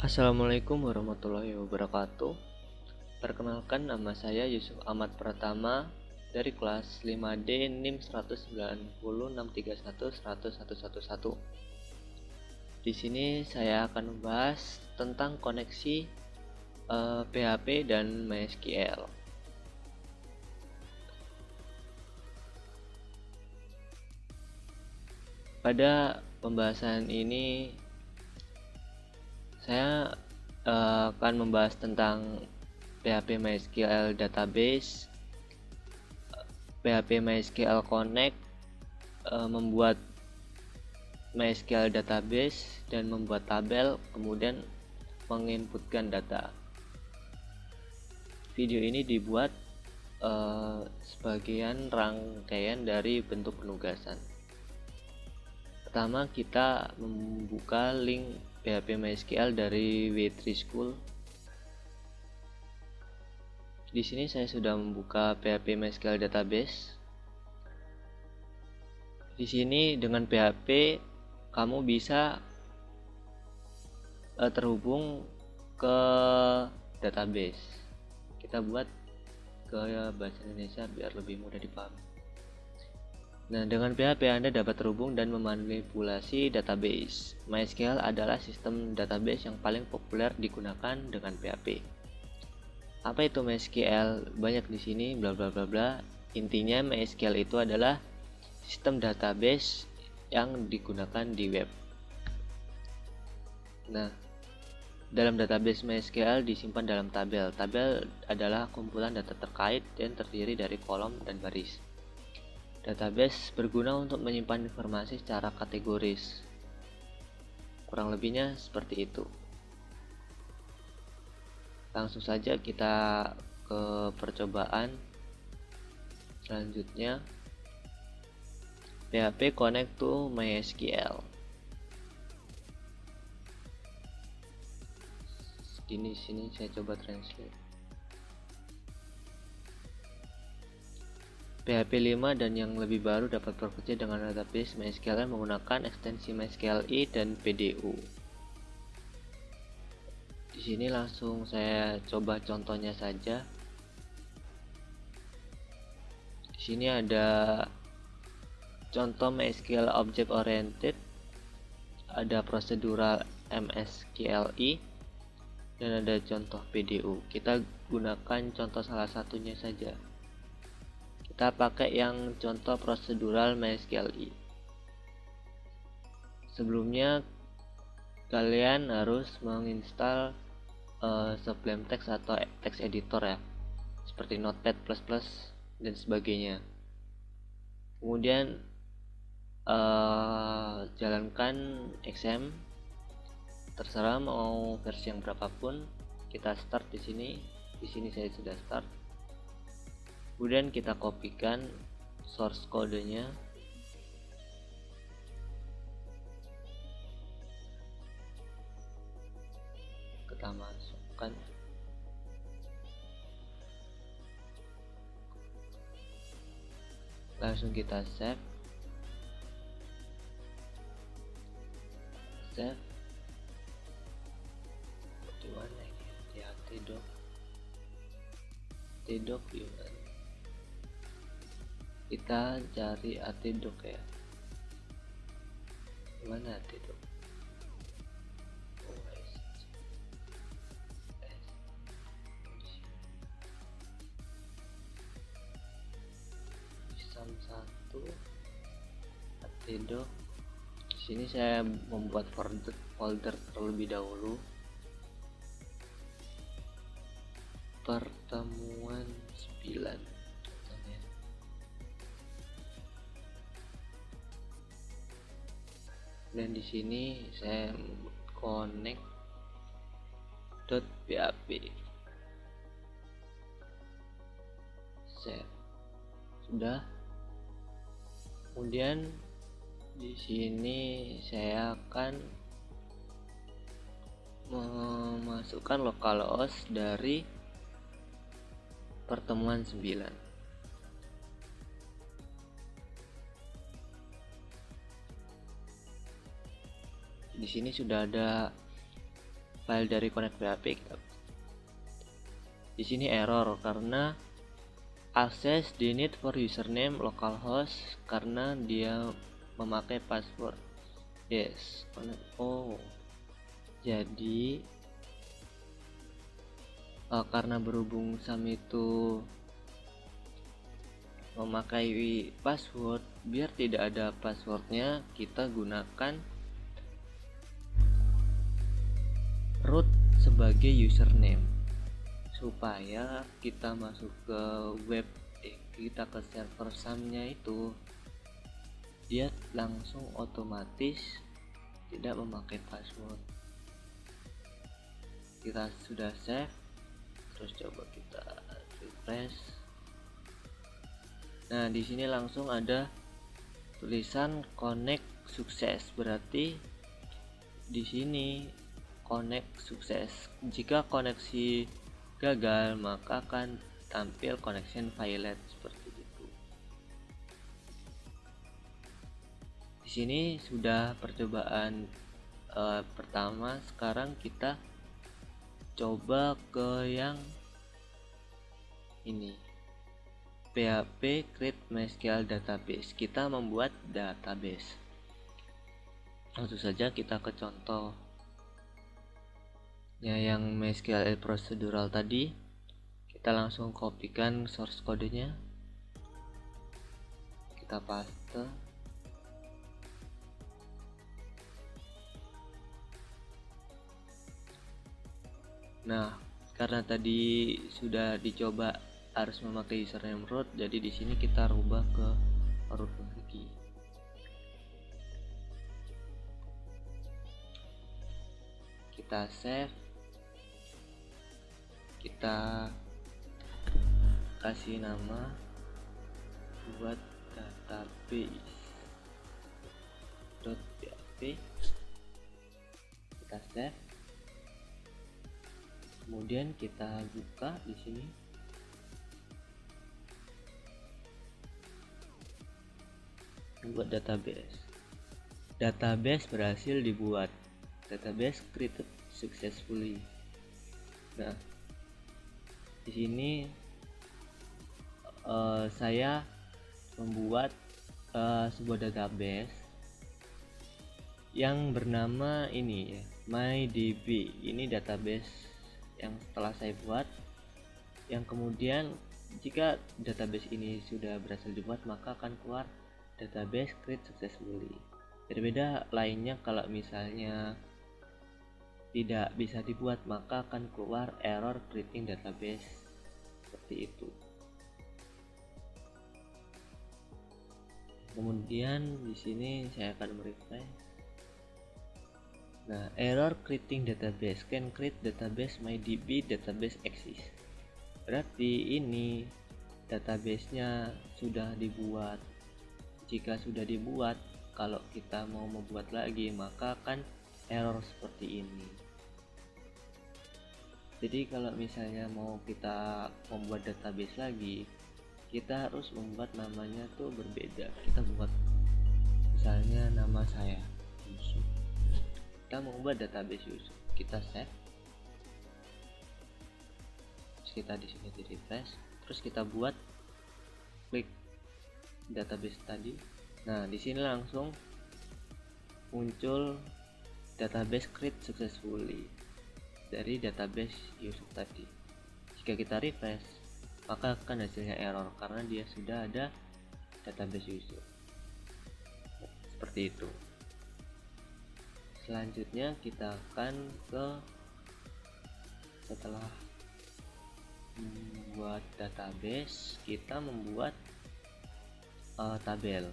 Assalamualaikum warahmatullahi wabarakatuh. Perkenalkan, nama saya Yusuf Ahmad Pratama dari kelas 5D NIM 19063111111. Di sini saya akan membahas tentang koneksi PHP dan MySQL. Pada pembahasan ini saya akan membahas tentang PHP MySQL Database, PHP MySQL Connect, membuat MySQL Database dan membuat tabel, kemudian menginputkan data. Video ini dibuat sebagian rangkaian dari bentuk penugasan. Pertama, kita membuka link PHP MySQL dari W3 School. Di sini saya sudah membuka PHP MySQL Database. Di sini dengan PHP kamu bisa terhubung ke database. Kita buat ke bahasa Indonesia biar lebih mudah dipahami. Nah, dengan PHP Anda dapat terhubung dan memanipulasi database. MySQL adalah sistem database yang paling populer digunakan dengan PHP. Apa itu MySQL? Banyak di sini bla bla bla bla. Intinya MySQL itu adalah sistem database yang digunakan di web. Nah, dalam database MySQL disimpan dalam tabel. Tabel adalah kumpulan data terkait dan terdiri dari kolom dan baris. Database berguna untuk menyimpan informasi secara kategoris. Kurang lebihnya seperti itu. Langsung saja kita ke percobaan selanjutnya. PHP connect to MySQL. Di sini saya coba translate. PHP 5 dan yang lebih baru dapat bekerja dengan database MySQL menggunakan ekstensi MySQLi dan PDU. Di sini langsung saya coba contohnya saja. Di sini ada contoh MySQL Object Oriented, ada prosedural MSQLi, dan ada contoh PDU. Kita gunakan contoh salah satunya saja. Kita pakai yang contoh prosedural MySQLi. Sebelumnya kalian harus menginstal Sublime Text atau text editor ya, seperti Notepad++ dan sebagainya. Kemudian jalankan XM, terserah mau versi yang berapapun. Kita start di sini. Di sini saya sudah start. Kemudian kita kopikan source kodenya. Kita masukkan. Langsung kita save. Di mana ini? Hati-hati dok. Tidok gimana? Kita cari Atidok ya. Mana Atidok? Sam 1 Atidok. Di sini saya membuat folder terlebih dahulu. Pertemuan 9. Dan di sini saya connect.php. Save. Sudah. Kemudian di sini saya akan memasukkan localhost dari pertemuan 9. Di sini sudah ada file dari connect PHP kita. Di sini error karena access denied for username localhost karena dia memakai password. Yes. Oh. Jadi karena berhubung Sam itu memakai password, biar tidak ada passwordnya, kita gunakan root sebagai username supaya kita masuk ke web, kita ke server Samnya itu dia langsung otomatis tidak memakai password. Kita sudah save, terus coba kita refresh. Nah, di sini langsung ada tulisan connect sukses, berarti di sini connect sukses. Jika koneksi gagal, maka akan tampil connection failed seperti itu. Di sini sudah percobaan pertama. Sekarang kita coba ke yang ini, PHP create MySQL database. Kita membuat database. Langsung saja kita ke contoh ya, yang MySQL procedural tadi. Kita langsung kopikan source kodenya, kita paste. Nah, karena tadi sudah dicoba harus memakai username root, jadi di sini kita rubah ke root lagi. Kita save, kita kasih nama buat database.php, kita save, kemudian kita buka di sini. Buat database berhasil dibuat, database created successfully. Nah, di sini saya membuat sebuah database yang bernama ini ya, MyDB. Ini database yang setelah saya buat, yang kemudian jika database ini sudah berhasil dibuat, maka akan keluar database create successfully. Berbeda lainnya kalau misalnya tidak bisa dibuat, maka akan keluar error creating database seperti itu. Kemudian di sini saya akan merefresh. Nah, error creating database, can create database MyDB database exist. Berarti ini databasenya sudah dibuat. Jika sudah dibuat, kalau kita mau membuat lagi, maka akan error seperti ini. Jadi kalau misalnya mau kita membuat database lagi, kita harus membuat namanya tuh berbeda. Kita buat misalnya nama saya Yusuf. Kita mau membuat database Yusuf, kita save, terus kita di sini di refresh, terus kita buat, klik database tadi. Nah, di sini langsung muncul database create successfully dari database Yusuf tadi. Jika kita refresh, maka akan hasilnya error karena dia sudah ada database Yusuf. Seperti itu. Selanjutnya kita akan ke, setelah membuat database, kita membuat tabel.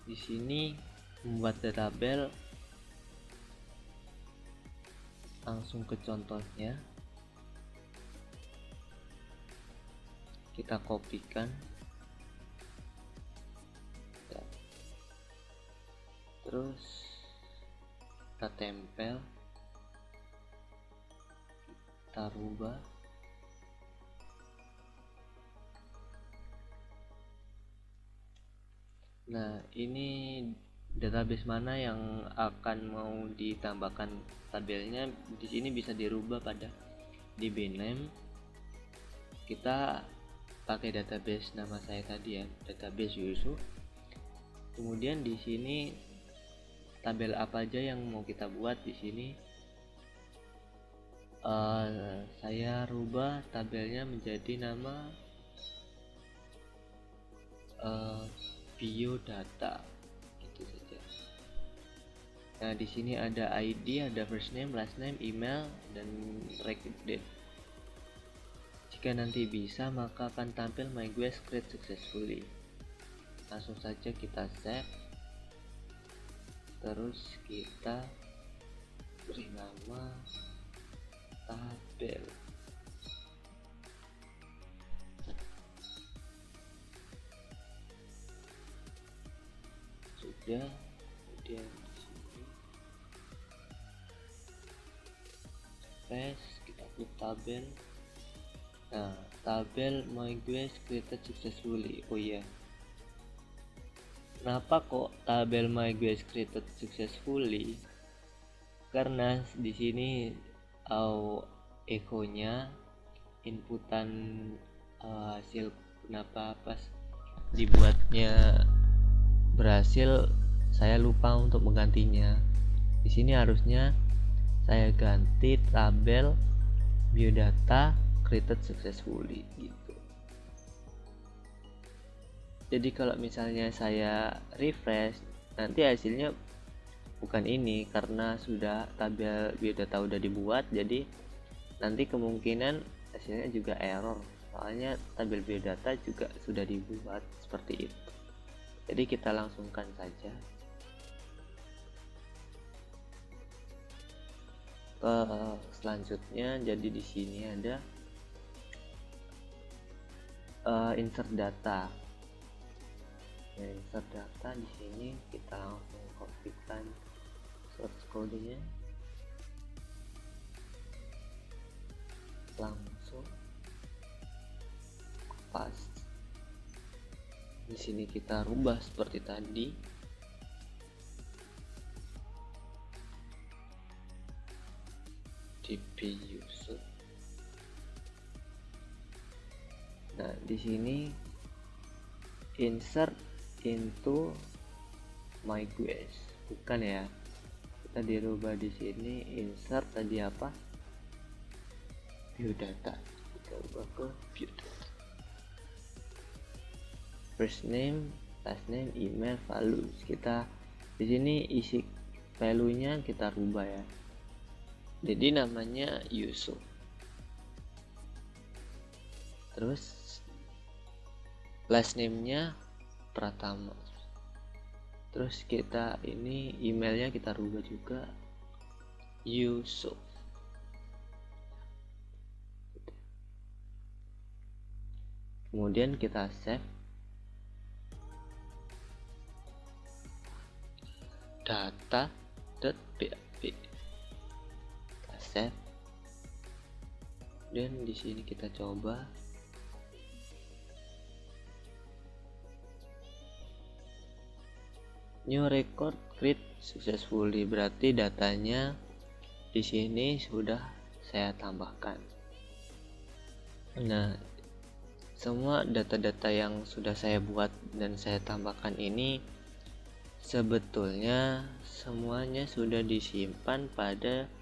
Di sini membuat tabel, langsung ke contohnya, kita kopikan, terus kita tempel, kita rubah. Nah, ini database mana yang akan mau ditambahkan tabelnya. Di sini bisa dirubah pada DB name. Kita pakai database nama saya tadi ya, database Yusuf. Kemudian di sini tabel apa aja yang mau kita buat. Di sini saya rubah tabelnya menjadi nama biodata gitu saja. Nah, di sini ada ID, ada first name, last name, email, dan record date. Jika nanti bisa, maka akan tampil MyGuest create successfully. Langsung saja kita save, terus kita beri nama tabel. Sudah, kemudian di sini paste, kita klik tabel. Nah, tabel MyGuest created successfully. Oh iya, kenapa kok tabel MyGuest created successfully? Karena di sini echonya inputan hasil kenapa pas dibuatnya berhasil, saya lupa untuk menggantinya. Di sini harusnya saya ganti tabel biodata created successfully gitu. Jadi kalau misalnya saya refresh, nanti hasilnya bukan ini, karena sudah tabel biodata udah dibuat, jadi nanti kemungkinan hasilnya juga error, soalnya tabel biodata juga sudah dibuat seperti itu. Jadi kita langsungkan saja ke selanjutnya. Jadi di sini ada insert data. Ya, insert data di sini kita langsung copykan source code-nya, langsung paste. Di sini kita rubah seperti tadi. DB Yusuf. Nah, di sini insert into MyGuest, bukan ya? Kita dirubah di sini, insert tadi apa? Biodata. Kita ubah ke biodata. First name, last name, email, values. Kita di sini isi value-nya kita rubah ya. Jadi namanya Yusuf. Terus last name-nya Pratama. Terus kita ini emailnya kita rubah juga Yusuf. Kemudian kita save data.php. Kita save. Dan di sini kita coba. New record create successfully, berarti datanya di sini sudah saya tambahkan. Nah, semua data-data yang sudah saya buat dan saya tambahkan ini sebetulnya semuanya sudah disimpan pada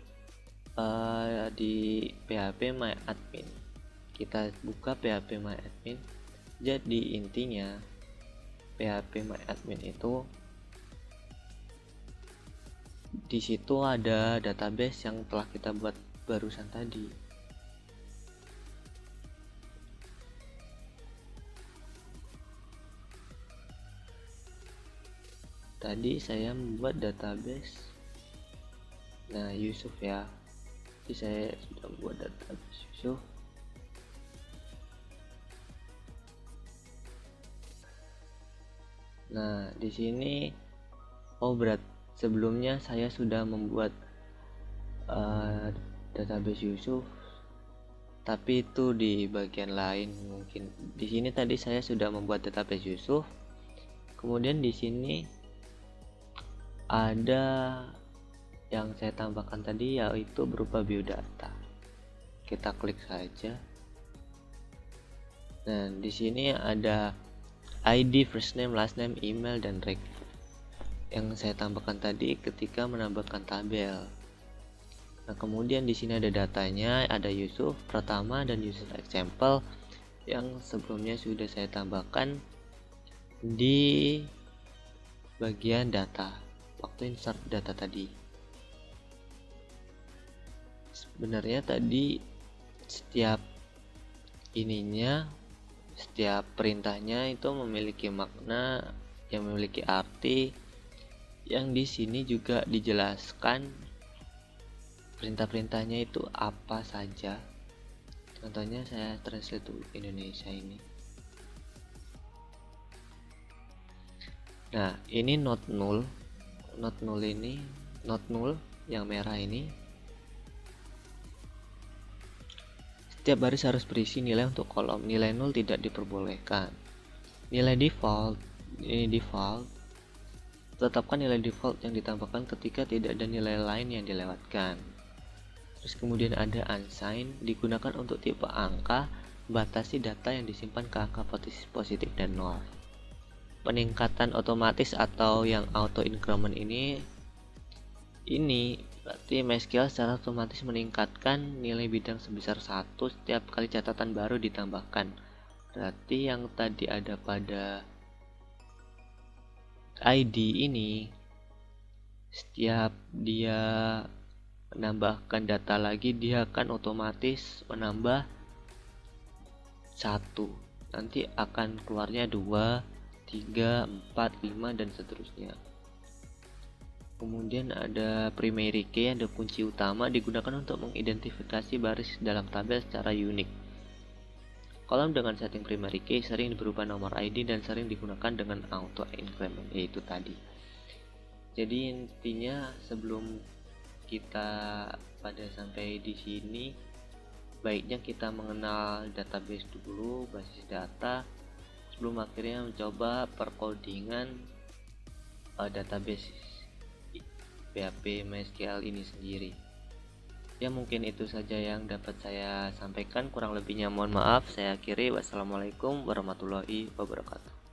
di PHP My Admin. Kita buka PHP My Admin. Jadi intinya PHP My Admin itu di situ ada database yang telah kita buat barusan tadi. Tadi saya membuat database. Nah, Yusuf ya. Jadi saya sudah membuat database Yusuf. Nah, di sini sebelumnya saya sudah membuat database Yusuf, tapi itu di bagian lain mungkin. Di sini tadi saya sudah membuat database Yusuf. Kemudian di sini ada yang saya tambahkan tadi, yaitu berupa biodata. Kita klik saja. Nah, di sini ada ID, first name, last name, email, dan reg yang saya tambahkan tadi ketika menambahkan tabel. Nah, kemudian di sini ada datanya, ada Yusuf pertama dan Yusuf example yang sebelumnya sudah saya tambahkan di bagian data waktu insert data tadi. Sebenarnya tadi setiap perintahnya itu memiliki makna, yang memiliki arti, yang di sini juga dijelaskan perintah-perintahnya itu apa saja. Contohnya saya translate to Indonesia ini. Nah, ini not null yang merah ini. Setiap baris harus berisi nilai untuk kolom. Nilai 0 tidak diperbolehkan. Nilai default, ini default. Tetapkan nilai default yang ditambahkan ketika tidak ada nilai lain yang dilewatkan. Terus kemudian ada unsigned, digunakan untuk tipe angka, batasi data yang disimpan ke angka positif dan 0. Peningkatan otomatis atau yang auto increment ini berarti MySQL secara otomatis meningkatkan nilai bidang sebesar 1 setiap kali catatan baru ditambahkan. Berarti yang tadi ada pada ID ini, setiap dia menambahkan data lagi, dia akan otomatis menambah 1. Nanti akan keluarnya 2, 3, 4, 5, dan seterusnya. Kemudian ada primary key, ada kunci utama, digunakan untuk mengidentifikasi baris dalam tabel secara unik. Kolom dengan setting primary key sering berupa nomor ID dan sering digunakan dengan auto increment, yaitu tadi. Jadi intinya sebelum kita pada sampai di sini, baiknya kita mengenal database dulu, basis data, sebelum akhirnya mencoba perkodingan database PHP MySQL ini sendiri. Ya, mungkin itu saja yang dapat saya sampaikan, kurang lebihnya mohon maaf. Saya akhiri, wassalamualaikum warahmatullahi wabarakatuh.